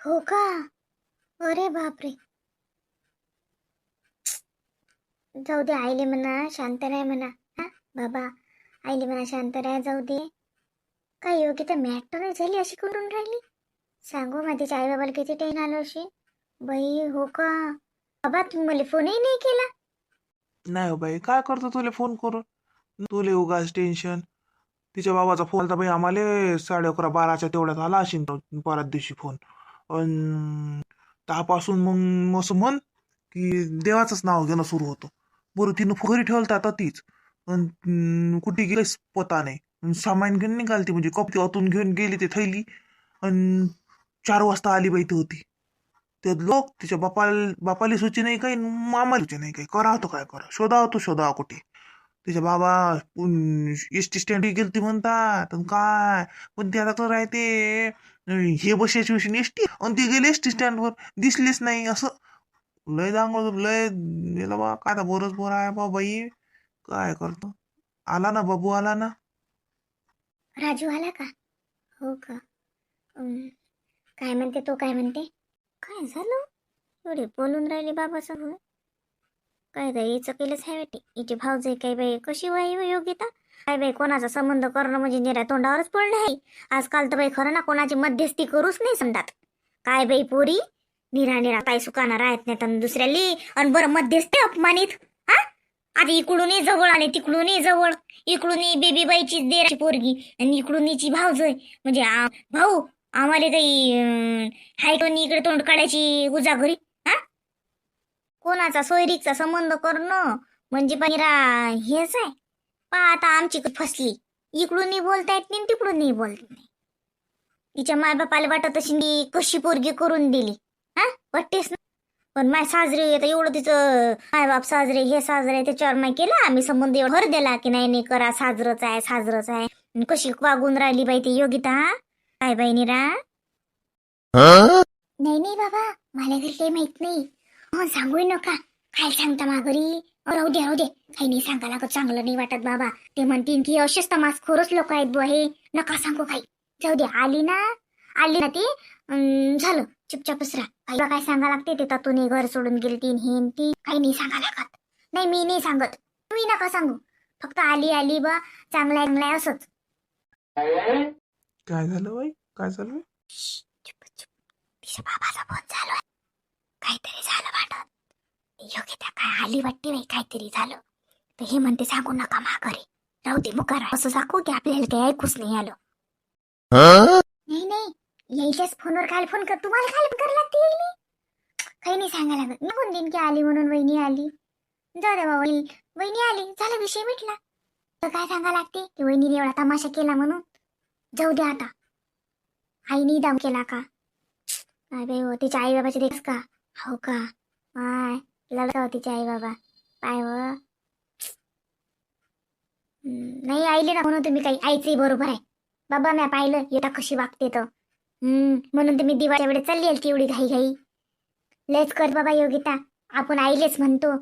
हो का? अरे बापरे. जाऊ दे, आईले म्हणा शांत राह म्हणा. हा बाबा, आईले म्हणा शांत राह, जाऊ दे. काय योग्य तर मॅटर नाही झाली अशी करून राहिली. सांगू माझ्या आई बाबाला किती टेन आलो अशी. बाई हो का? बाबा तुम्ही मला फोनही नाही केला. नाही हो बाई, काय करतो तुले फोन करून? तुले उगाच टेन्शन. तिच्या बाबाचा फोन आलता बाई आम्हाला 11:30-12च्या तेवढ्यात आला असेल तो परत दिवशी फोन. अन त्यापासून मग असं म्हण की देवाचंच नाव घेणं सुरू होतं. बरं तिनं घरी ठेवलता आता तीच. कुठे गेलीच पता नाही. सामान घेऊन निघालती म्हणजे कपटी आतून घेऊन गेली ते थैली. आणि 4 वाजता आली बाई ती होती. ते लोक तिच्या बापाली सुची नाही काही, मामाली सुची नाही काही. करा तो काय करा, शोधा कुठे. तिच्या बाबा एस टी स्टँड गेलती म्हणतात. आणि काय पण ते आता तर राहते हे बसायची विषयी एस टी, आणि ती गेली एस टी स्टँडवर, दिसलीच नाही. असं लय दांगळ लय गेला बा. काय आता बोरच बोर आहे बा बाई. काय करतो. आला ना बाबू, आला ना. राजू आला का? हो का? काय म्हणते तो, काय म्हणते? काय झालं एवढे बोलून राहिले बाबासमोर? काय बाई हिचं केलंच आहे वाटे. हिची भावजय काय बाई कशी वाई योगिता. काय बाई कोणाचा संबंध करणं म्हणजे निरा तोंडावरच पडलं आहे आजकाल. तर बाई खरं ना कोणाची मध्यस्थी करूच नाही समजात. काय बाई पोरी निरा काय सुकाना राहत नाही तर दुसऱ्याली आणि बरं मध्यस्थी अपमानित. हा आता इकडूनही जवळ आणि तिकडूनही जवळ. इकडूनही बेबीबाईची देराची पोरगी आणि इकडून हिची भावजय. म्हणजे भाऊ आम्हाला काही हाय कोणी इकडे तोंड काढायची उजागरी. हा कोणाचा सोयरीकचा संबंध करणं म्हणजे पाहिरा हेच आहे. पा आता आमची फसली. इकडूनही बोलता येत नाही तिकडूनही बोलत नाही. तिच्या मायबापाला वाटत अशी कशी पोरगी करून दिली. हा वाटतेस ना. पण माय साजरे आता एवढं तिचं मायबाप साजरे हे साजरे त्याच्यावर माय केला आम्ही संबंध एवढं भर दिला की नाही नाही करा साजरच आहे साजरच आहे. कशी वागून राहिली बाई ती योगिता. काय बाई निरा. नाही नाही बाबा, मला घरी काही माहित नाही. हो सांगू नका. काय सांगता माघरी. राहू दे राहू दे, काही नाही सांगा लागत. चांगलं नाही वाटत बाबा. ते म्हणतील की असेच तमास खोरच लोक आहेत बुवा हे. नका सांगू काही. जाऊ दे, आली ना ती झालं चुपचापच राहा. काय सांगा लागते ते तातून घर सोडून गेली तीन हे ती काही नाही सांगा लागत. नाही मी नाही सांगत, तुम्ही नका सांगू. फक्त आली बा चांगला चांगला असच. काय झालं बाई, काय झालं? चुप चुप. तिच्या बाबाचा फोन चालू आहे. काहीतरी झालं वाटत. योगिता काय आली वाटते बाई, काहीतरी झालं. तर हे म्हणते सांगू नका माघारी. राहू दे मुकार असं सांगू की आपल्याला काही ऐकूच नाही आलं. नाही नाही, यायच्याच फोनवर काय फोन कर, तुम्हाला काय फोन करायला लागते यायले? काही नाही सांगायला लागत. निघून देईन की आली म्हणून वहिनी आली. जाऊ दे बाबा, वहिनी आली झाला विषय मिटला. तर काय सांगा लागते की वहिनीने एवढा तमाशा केला म्हणून. जाऊ दे आता. आईने दाम केला का? काय बाई हो, तिच्या आई बाबाचे देख का? हो का? माय लढा हो तिचे आई बाबा. पाय व नाही आईले ना म्हणून तुम्ही काही. आईचंही बरोबर आहे बाबा. म्या पाहिलं येता कशी वागते तर. म्हणून तुम्ही दिवाळीच्या वेळेस चालली की एवढी घाई घाई. लयच कर बाबा योगिता. आपण आईलेच म्हणतो.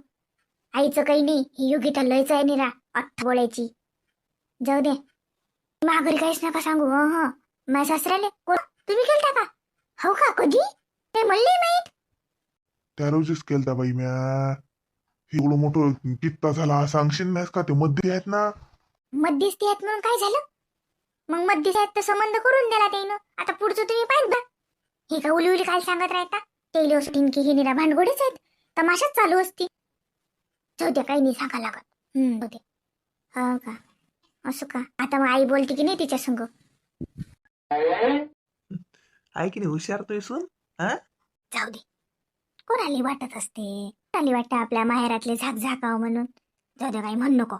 आईचं काही नाही. ही योगिता लयच आहे निरा अठ्ठ बोलायची. जाऊ दे माघारी काहीच नका सांगू. हो माझ्या सासऱ्याले तुम्ही केलता का? हो का? कधी? ते म्हणले माहित. त्या रोजीच केलता बाई म्या. एवढं मोठं कित्ता झाला सांगशील नाहीस का? ते मध्ये आहेत ना. मध्यस्थी आहेत म्हणून काय झालं? मग मध्यस्थी आहेत तर संबंध करून दिला त्यानं. आता पुढचं तुम्ही पाहिजे. हे का उली उली काय सांगत राहता? तेले असतील की हे निरा भांडगोडीच आहेत. तमाशाच चालू असती. जाऊ दे काही नाही सांगा लागत. जाऊ दे. हो का? असं का? आता मग आई बोलते की नाही तिच्या संग? आहे की नाही हुशार तो सून. हा जाऊ दे. कोणाली वाटत असते. कोणाली वाटतं आपल्या माहेरातले झाकझाकाव म्हणून. जाऊ दे काही म्हणू नको.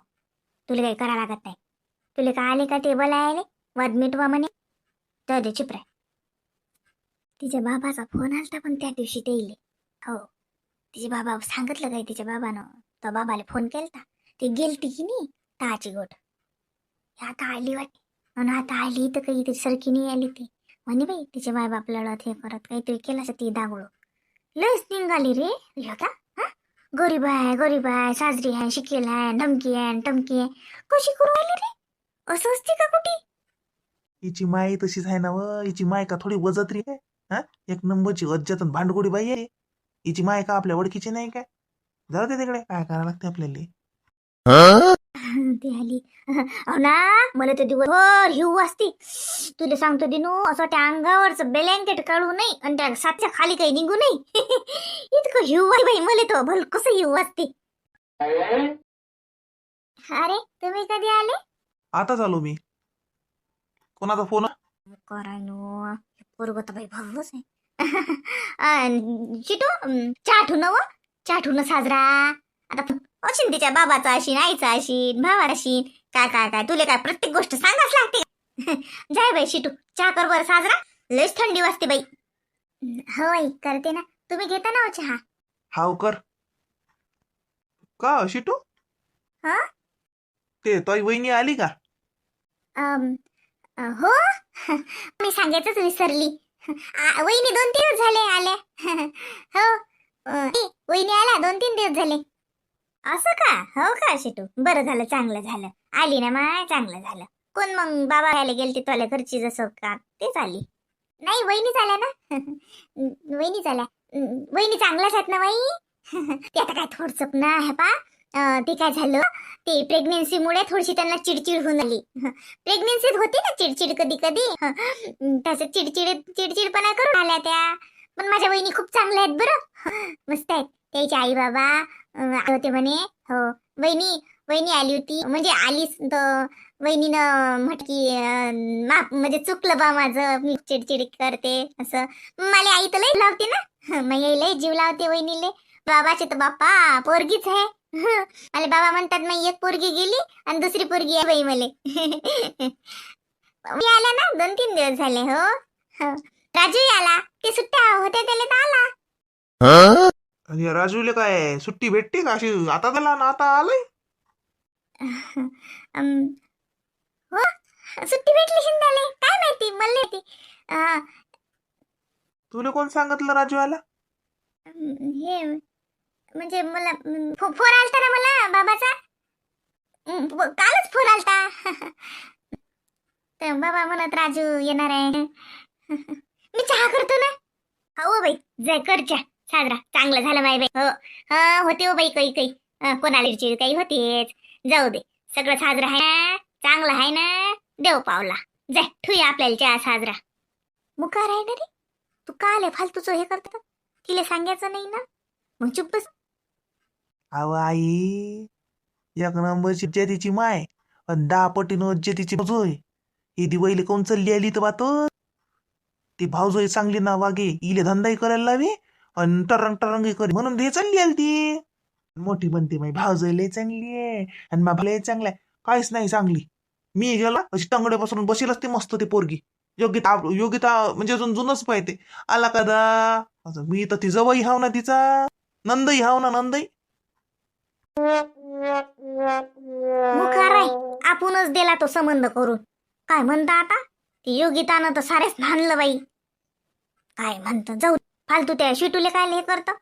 तुला काही करा लागत नाही. तुला का आले का टेबल आले वाद मिटवा म्हणे. जाऊ दे चुप राह. तिच्या बाबाचा फोन आलता पण त्या दिवशी ते येईल. हो तिचे बाबा सांगितलं काय तिच्या बाबानं. तर बाबाला फोन केलता. ते गेलती की नाही ताची गोट. आता आली वाटते. म्हणून आता आली तर काही सरकी नाही आली ती. म्हणे बाई तिचे मायबाप लढत हे करत काहीतरी केलं ती दागोळो. लस निघाली रे का? हा गरीब आहे साजरी आहे शिकेल आहे धमकी आहे टमकी आहे. कशी करू आली रे? असं असते का कुठे? हिची माय तशीच आहे ना व. हिची माय का थोडी वजत्री आहे. हा एक नंबरची अज्जत भांडगोडी बाई आहे हिची माय का आपल्या ओळखीची नाही काय जाऊ दे तिकडे काय करावं लागते आपल्याला ती आली हो ना मला तर दिवसभर हिऊ असते तुला सांगतो दिनू असं त्या अंगावरचं ब्लँकेट काढू नाही आणि त्या सातच्या खाली काही निघू नाही इतकं हिऊ आहे बाई मला तर भल कसं हिऊ असते. अरे तुम्ही कधी आले? आता चालू मी कोणाचा फोन करायनो पोरग तर बाई भाऊच आहे. चिटू चाठू व चाठून साजरा आता अशीन तिच्या बाबाचा अशीन आईचा अशीन भावाचा अशीन काय काय काय तुले काय प्रत्येक गोष्ट सांगाच लागते जाय बाई शिटू चहा कर बरं साजरा लयच थंडी वाजते बाई. हो बाई करते ना तुम्ही घेता ना हो चहा? हाव कर का शिटू हा ते तोय वहिनी आली का? हो मी सांगायचंच विसरली. वहिनी 2-3 दिवस झाले आल्या. हो वहिनी आल्या 2-3 दिवस झाले. असं का? हो का शिटू बरं झालं चांगलं झालं आली ना माय चांगलं झालं. कोण मग बाबा आले गेलते तुला घरची जसं का तेच आली? नाही वहिनीच आल्या ना वहिनीच आल्या. वहिनी चांगल्याच आहेत ना बाई. ते आता काय थोडसं ना आहे पा ते काय झालं ते प्रेग्नेन्सीमुळे थोडीशी त्यांना चिडचिड होऊन आली. प्रेग्नेन्सीत होती ना चिडचिड कधी कधी त्याचं चिडचिडपणा करून आल्या त्या. पण माझ्या वहिनी खूप चांगल्या आहेत बरं मस्त आहेत. त्याचे आई बाबा होते म्हणे. हो वहिनी आली होती म्हणजे आलीच तर वहिनीनं म्हट की माफ म्हणजे चुकलं बा माझं मी चिडचिड करते असं. मला आई तर लय लावते ना मग लय जीव लावते वहिनीले. बाबाचे तर बाप्पा पोरगीच आहे. मला बाबा म्हणतात मग एक पोरगी गेली आणि दुसरी पोरगी आहे बाई मले. मी आला ना 2-3 दिवस झाले. हो राजू आला ते सुट्ट्या होत्या त्याला तर आला. आणि राजूला काय सुट्टी भेटते का अशी आता त्याला ना आता आलंय? हो सुट्टी भेटली शिंदाले काय माहिती मला माहिती. तुला कोण सांगितलं राजू आला? हे म्हणजे मला फोन आलता ना मला बाबाचा. कालच फोन आलता. तर बाबा म्हणत राजू येणार आहे. मी चहा करतो ना. हो बाई जाय कर चहा साजरा चांगलं झालं माय बाई. हो हा होते हो बाई काही कोणाला चिड काही होतेच. जाऊ दे सगळं साजरा आहे ना चांगलं आहे ना देव पावला. जाय ठुया आपल्याला चहा साजरा. मुकार आहे ना रे तू का आले फालतूचं हे करत तिला सांगायचं नाही ना मग चुप बस. अहो आई एक नंबरची जतीची माय आणि 10 पटीनं जतीची भाऊजोय. ही दिवाळीला कोण चालली आली तर बात ती भाऊजोय चांगली ना वागे इले धंदाही करायला लावी आणि टरंग करी म्हणून हे चालली आली ती मोठी बनते माई भाऊजोय लय चांगली आहे आणि मा लय चांगला आहे. काहीच नाही चांगली. मी गेला अशी टंगड्यापासून बसेल असते मस्त ते पोरगी. योगिता म्हणजे अजून जुनच पाहिजे आला कदा. मी तर ती जवळही हाव ना तिचा नंदही हाव ना नंदही. मुखार आहे आपणच दिला तो संबंध करून. काय म्हणता आता ती योगितानं तर सारेच भांडलं बाई. काय म्हणतं जाऊ फालतू त्या शिटूले काय हे करतं.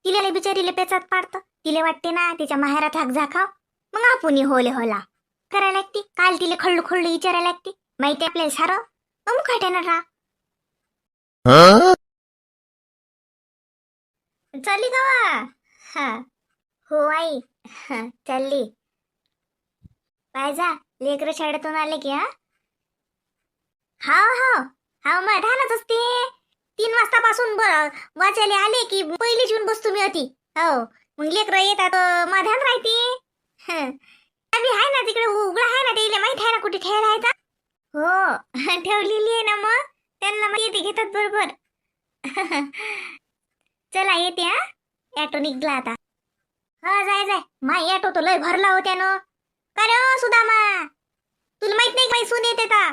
तिला बिचारीले पेचात पाडतं. तिला वाटते ना तिच्या माहेरात हाक झाकाव मग आपण होले होला करायला लागते. काल तिला खळू विचारायला लागते माहिती आपल्याला सारं मग काय ठेणार रा. चालली का हा हो आई चालली. पाहिजा लेकरं शाळेतून आले की हाव मग ध्यानच असते. 3 वाजतापासून वाचायला आले की पहिलीच येऊन बसतो मी होती. हो मग लेकरं येतात मग ध्यान राहते. अभि आहे ना तिकडे उघडा आहे ना त्याला माहित आहे ना कुठे ठेवायला आहे. हो ठेवलेली आहे ना मग त्यांना मग येते घेतात बरोबर. चला येते ॲटो निघला आता. हा जाय माय ॲटो तो लय भरला होत्या ना. का रे सुदामा तुला माहित नाही काही सून येते का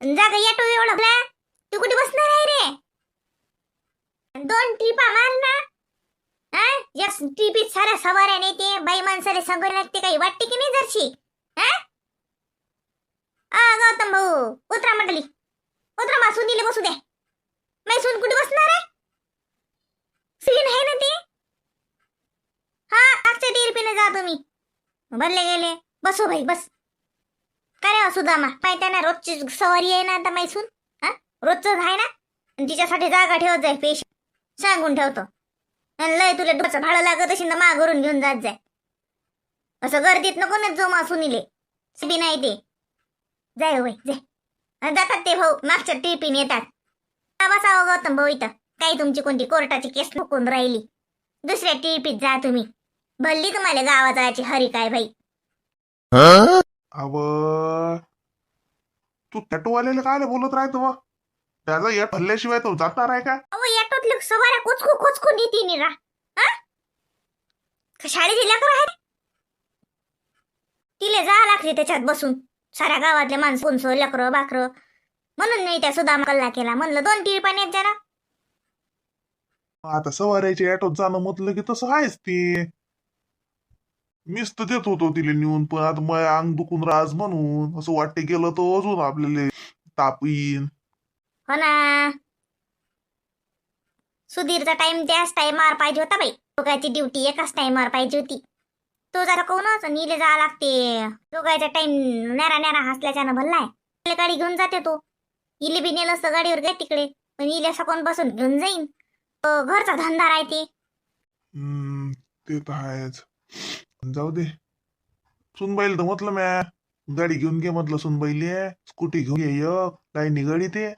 जागा ॲटो एवढा भरला तू कुठे बसणार आहे रे. 2 ट्रिपा मार ना. या ट्रिपीत साऱ्या सवाऱ्या नेते बाई माणसाला संग लागते काही वाटते की नाही जरशी. गौतम भाऊ उतरा मंडळी उतरा मा सुनीले बसू द्या. मै सून कुठे बसणार आहे. सीन आहे ना ते. हा मागच्या टीरपीने जा तुम्ही भरले गेले बसो भाई बस. काय रे सुदामा पाहिजे ना रोजची सवारी आहे ना आता मैसून रोजच आहे ना आणि तिच्यासाठी जागा ठेवत जाय पेशंट सांगून ठेवतो. आणि लय तुला डोचं भाडं लागत असेल तर माघारून घेऊन जात जाय. असं गर्दीत नको ना जो मासून बी नाही ते जाय होय जाय. आणि जातात ते भाऊ मागच्या टिपीन येतात. बसावं गौतम भाऊ इथं. काही तुमची कोणती कोर्टाची केस नुकून राहिली. दुसऱ्या टिपीत जा तुम्ही. भल्ली तुम्हाला गावात जायची हरी काय भाई. अव तू टॅटूवाल्याला काय बोलत राहतो मग? त्याचा या हल्ल्याशिवाय तो जाणार आहे का? अहो याटोतले सवाऱ्या कोचकू नीती निरा. शाळेची लेकरं आहेत. तिले जा लागते त्याच्यात बसून. साऱ्या गावातले माणसं कोणसं लेकरं बाकरं. म्हणून मी त्या सुदाम कल्ला केला. म्हणलं 2 टिपा नेत जरा. आता सवाऱ्याच्या ऑटोत जाणं म्हटलं की तसं आहेच ते. मीच तर देत होतो तिला नेऊन, पण आता मग अंग दुखून राज म्हणून असं वाटते गेलं तर अजून आपल्याला ताप येईन. हो ना. सुधीरचा टाइम त्याच टाइमावर पाहिजे होता बाई. दोघांची ड्युटी एकाच टाइमावर पाहिजे होती. तो जरा कोणच नीले जा लागते. दोघांचा टाइम नेरा हसल्याच्यानं भल्लाय. गाडी घेऊन जाते तो. इले बी नेलं असतं गाडीवर गे तिकडे. पण इले सकून बसून घेऊन जाईन. घरचा धंदा राहते. ते तर आहेच. जाऊ दे. सुनबाईल तर म्हटलं म्या गाडी घेऊन घे म्हटलं सुनबाईले. स्कूटी घेऊन ये लाईनी गाडी ते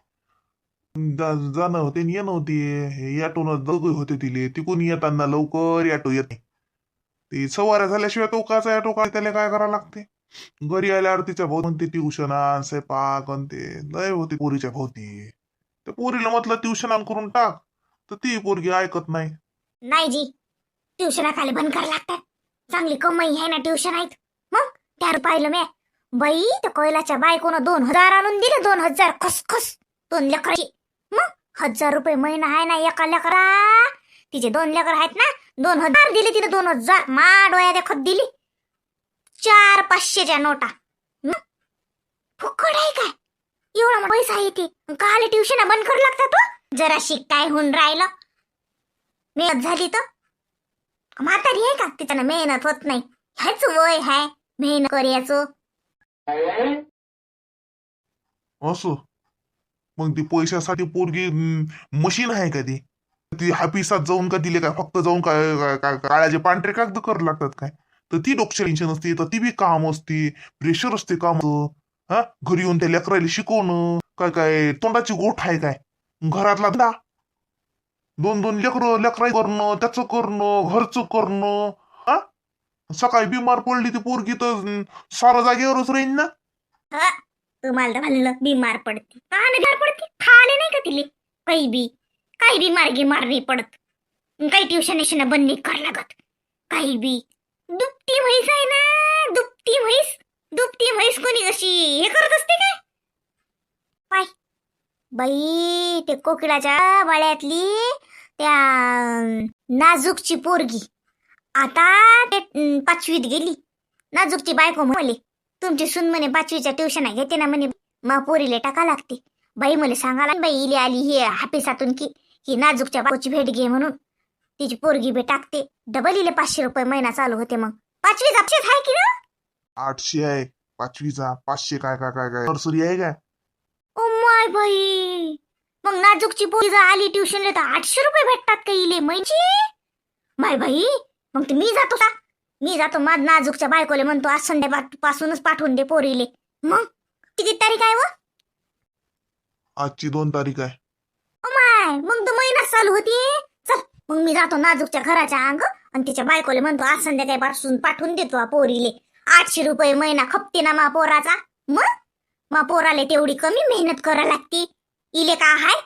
जाणं होते आणि येणं होते. हे ऑटोनं दोघे होते तिले. तिकून येताना लवकर ऑटो येत नाही. ते सवाऱ्या झाल्याशिवाय तो काचा ऑटो काय त्याला काय करावं लागते. घरी आल्यावर तिच्या भाऊ म्हणते ट्युशन आण स्वयंपाक ते लय होते पोरीच्या भोवती. त्या पोरीला म्हटलं ट्युशन आण करून टाक तर ती पोरगी ऐकत नाही. नाही जी ट्युशन खाली बंद करायला लागतात. चांगली कमाई आहे ना ट्युशन आहेत. मग त्यावर पाहिलं मी बाई त्या कोयलाच्या बायकोनं 2000 आणून दिले. 2000 खसखस 2 लेकराची. मग 1000 रुपये महिना आहे ना एका लेकरा. तिचे 2 लेकर आहेत ना. 2000 दिले तिने. 2000 मा डोळ्या देखत दिली. 4 500च्या नोटा. फुकट आहे काय एवढा पैसा येते. काल ट्युशन बंद करू लागतात. जरा शिक काय होऊन राहिलं. मेहनत झाली तर म्हातारी आहे का तिच्यानं मेहनत होत नाही. ह्याच वय हाय मेहनत करायचं. असं मग ती पैशासाठी पोरगी मशीन आहे का ती? ती हापिसात जाऊन का दिले काय फक्त जाऊन काय काळ्याचे पांढरे कागद कर लागतात काय? तर ती डोक्याची टेन्शन असते. तर ती बी काम असते. प्रेशर असते काम. हा घरी येऊन त्या लेकरायला शिकवणं काय काय तोंडाची गोठ आहे काय? घरातला धंदा 2 लेकरं करणं त्याचं करणं घरचं करणं. हा सकाळी बिमार पडली ती पोरगी तर सारा जागेवरच राहीन ना. तुम्हाला तर म्हणलं बिमार पडते. का बिमार पडते? खाले नाही का तिले काही बी मार्गी नाही पडत. काही ट्युशन बंद नाही कर लागत. काही बी दुपटी म्हैस आहे ना. दुपटी म्हैस कोणी कशी हे करत असते काय? पाय बाई ते कोकिळाच्या बाळ्यातली त्या नाजूकची पोरगी आता ते 5वीत गेली. नाजूकची बायको म्हणे तुमची सून म्हणे 5वीच्या ट्युशन घेते ना म्हणे. मग पोरीले टाका लागते. बाई मला सांगाला बाई इले आली हे हापिसातून की ही नाजूकच्या बायकोची भेट घे म्हणून. तिची पोरगी बे टाकते. डबल इले 500 रुपये महिना चालू होते. मग 5वी अपशेत आहे की ना. 800 आहे 5वीचा. 500 काय काय काय काय नर्सरी आहे का? ओ माय बाई मग नाजूकची पोरगी जर आली ट्युशनला तर 800 रुपये भेटतात का इले महिन्याची? माय बाई मग ते मी जातो माझ नाजूकच्या बायकोले म्हणतो आज संध्यापासूनच पाठवून दे पोरीले. मग किती तारीख आहे व? आजची 2 तारीख आहे. ओ माय मग तर महिनाच चालू होती. चल मग मी जातो नाजूकच्या घराच्या अंग आणि तिच्या बायकोले म्हणतो आज संध्याकाळपासून पाठवून देतो पोरीले. 800 रुपये महिना खपते ना मा पोराचा. मग मा पोराले तेवढी कमी मेहनत करा लागती. इले का हाय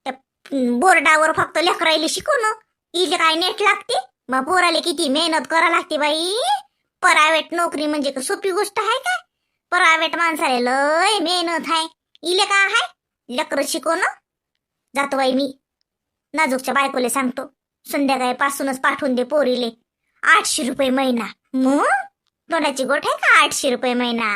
त्या बोर्डावर फक्त लेकरायले शिकवणं. इले काय नेट लागते. मग पोराले किती मेहनत करा लागते बाई. प्रायव्हेट नोकरी म्हणजे का सोपी गोष्ट आहे काय? प्रायव्हेट माणसाले लय मेहनत आहे. इले का हाय लेकर शिकवणं. जातो बाई मी नाजूकच्या बायकोले सांगतो संध्याकाळपासूनच पाठवून दे पोरीले. 800 रुपये महिना. मग तोंडाची गोठ आहे का 800 रुपये महिना.